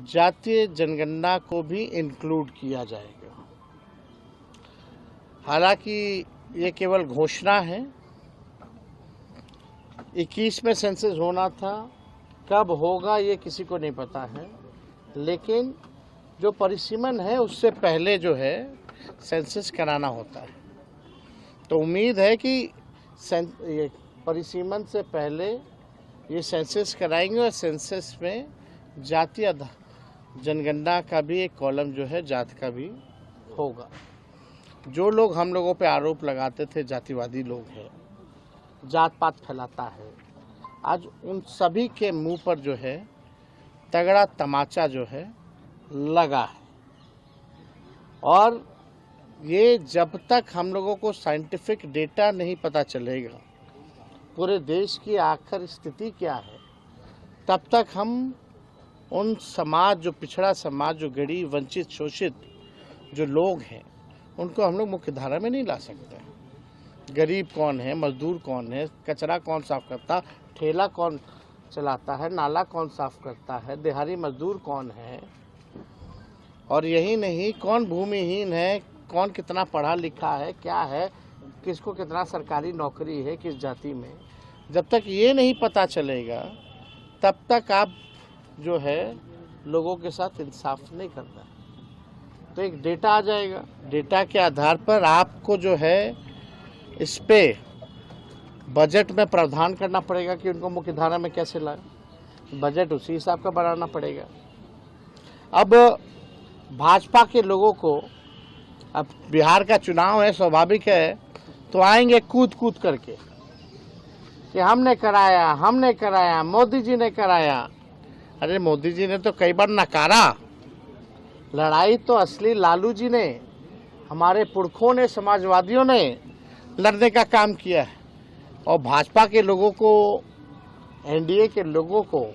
जातीय जनगणना को भी इंक्लूड किया जाएगा। हालांकि ये केवल घोषणा है। 21 में सेंसस होना था, कब होगा ये किसी को नहीं पता है, लेकिन जो परिसीमन है उससे पहले जो है सेंसस कराना होता है। तो उम्मीद है कि ये परिसीमन से पहले ये सेंसस कराएंगे और सेंसस में जातीय जनगणना का भी एक कॉलम जो है जात का भी होगा। जो लोग हम लोगों पे आरोप लगाते थे जातिवादी लोग हैं, जात पात फैलाता है, आज उन सभी के मुंह पर जो है तगड़ा तमाचा जो है लगा है। और ये जब तक हम लोगों को साइंटिफिक डेटा नहीं पता चलेगा पूरे देश की आखिर स्थिति क्या है, तब तक हम उन समाज, जो पिछड़ा समाज, जो गरीब, वंचित, शोषित जो लोग हैं, उनको हम लोग मुख्य धारा में नहीं ला सकते। गरीब कौन है, मजदूर कौन है, कचरा कौन साफ करता, ठेला कौन चलाता है, नाला कौन साफ करता है, दिहाड़ी मजदूर कौन है, और यही नहीं कौन भूमिहीन है, कौन कितना पढ़ा लिखा है, क्या है, किसको कितना सरकारी नौकरी है, किस जाति में, जब तक ये नहीं पता चलेगा तब तक आप जो है लोगों के साथ इंसाफ नहीं करना। तो एक डेटा आ जाएगा, डेटा के आधार पर आपको जो है इस पे बजट में प्रावधान करना पड़ेगा कि उनको मुख्य धारा में कैसे लाए। बजट उसी हिसाब का बनाना पड़ेगा। अब भाजपा के लोगों को, अब बिहार का चुनाव है, स्वाभाविक है, तो आएंगे कूद कूद करके कि हमने कराया, मोदी जी ने कराया। अरे मोदी जी ने तो कई बार नकारा। लड़ाई तो असली लालू जी ने, हमारे पुरखों ने, समाजवादियों ने लड़ने का काम किया है। और भाजपा के लोगों को, एनडीए के लोगों को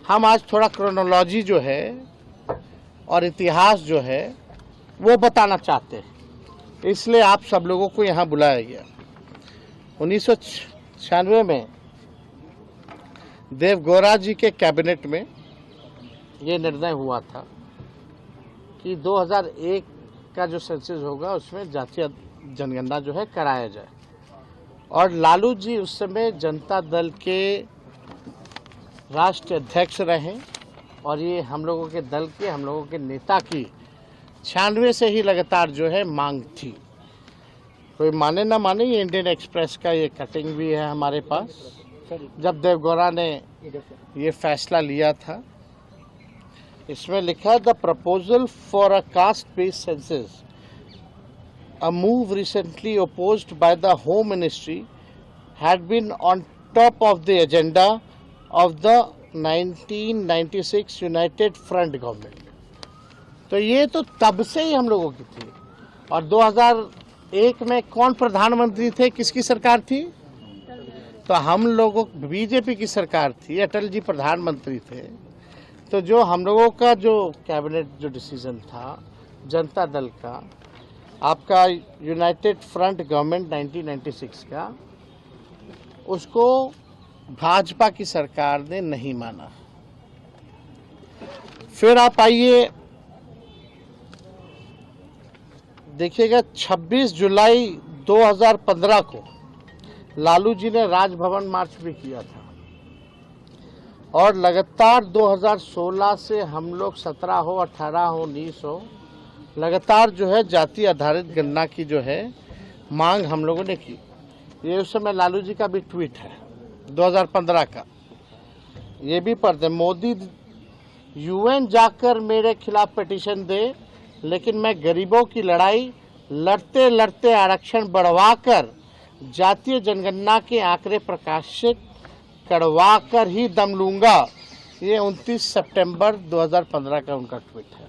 हम आज थोड़ा क्रोनोलॉजी जो है और इतिहास जो है वो बताना चाहते हैं, इसलिए आप सब लोगों को यहाँ बुलाया गया। 1996 में देवगौड़ा जी के कैबिनेट में ये निर्णय हुआ था कि 2001 का जो सेंसस होगा उसमें जातीय जनगणना जो है कराया जाए। और लालू जी उस समय जनता दल के राष्ट्रीय अध्यक्ष रहे और ये हम लोगों के दल के, हम लोगों के नेता की 96 से ही लगातार जो है मांग थी। कोई माने ना माने, ये इंडियन एक्सप्रेस का ये कटिंग भी है हमारे पास। जब देवगौड़ा ने ये फैसला लिया था, इसमें लिखा है the proposal for a caste based census, a move recently opposed by the Home Ministry, had been on top of the agenda of the 1996 United Front government। तो ये तो तब से ही हम लोगों की थी। और 2001 में कौन प्रधानमंत्री थे, किसकी सरकार थी? तो हम लोगों, बीजेपी की सरकार थी, अटल जी प्रधानमंत्री थे। तो जो हम लोगों का जो कैबिनेट जो डिसीजन था जनता दल का, आपका यूनाइटेड फ्रंट गवर्नमेंट 1996 का, उसको भाजपा की सरकार ने नहीं माना। फिर आप आइए देखिएगा, 26 जुलाई 2015 को लालू जी ने राजभवन मार्च भी किया था। और लगातार 2016 से हम लोग 17 हो, 18 हो, 19 हो, लगातार जो है जाति आधारित गणना की जो है मांग हम लोगों ने की। ये उस समय लालू जी का भी ट्वीट है 2015 का, ये भी पढ़ते, मोदी यूएन जाकर मेरे खिलाफ पिटीशन दे, लेकिन मैं गरीबों की लड़ाई लड़ते लड़ते आरक्षण बढ़वाकर जातीय जनगणना के आंकड़े प्रकाशित करवाकर ही दम लूंगा। ये 29 सितंबर 2015 का उनका ट्वीट है।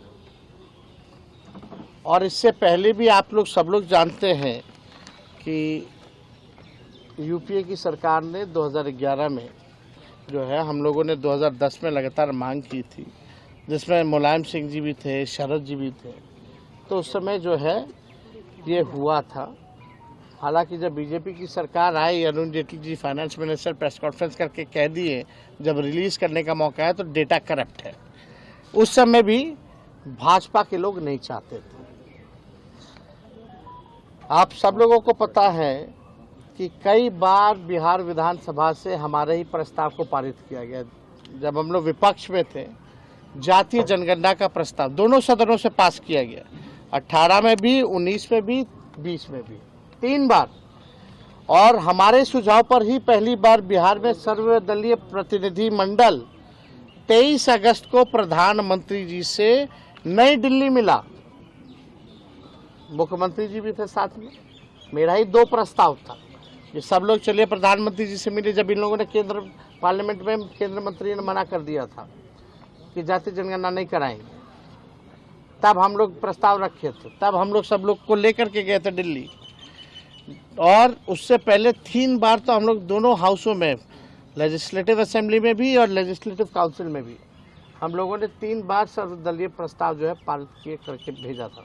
और इससे पहले भी आप लोग सब लोग जानते हैं कि यूपीए की सरकार ने 2011 में जो है, हम लोगों ने 2010 में लगातार मांग की थी, जिसमें मुलायम सिंह जी भी थे, शरद जी भी थे। तो उस समय जो है ये हुआ था। हालांकि जब बीजेपी की सरकार आई, Arun Jaitley ji finance minister press conference करके कह दिए, जब रिलीज़ करने का मौका है तो डेटा करप्ट है। उस समय भी भाजपा के लोग नहीं चाहते थे। आप सब लोगों को पता है कि कई बार बिहार विधानसभा से हमारे ही प्रस्ताव को पारित किया गया। जब हम लोग विपक्ष में थे, जातीय जनगणना का प्रस्ताव दोनों सदनों से पास किया गया, 18 में भी, 19 में भी, 20 में भी, 3 बार। और हमारे सुझाव पर ही पहली बार बिहार में सर्वदलीय प्रतिनिधि मंडल 23 अगस्त को प्रधानमंत्री जी से नई दिल्ली मिला। मुख्यमंत्री जी भी थे साथ में। मेरा ही 2 प्रस्ताव था कि सब लोग चलिए प्रधानमंत्री जी से मिले। जब इन लोगों ने केंद्र पार्लियामेंट में केंद्र मंत्री ने मना कर दिया था कि जातीय जनगणना नहीं कराएंगे, तब हम लोग प्रस्ताव रखे थे। तब हम लोग सब लोग को लेकर के गए थे दिल्ली। और उससे पहले 3 बार तो हम लोग दोनों हाउसों में, लेजिस्लेटिव असेंबली में भी और लेजिस्लेटिव काउंसिल में भी, हम लोगों ने 3 बार सर्वदलीय प्रस्ताव जो है पारित किए करके भेजा था।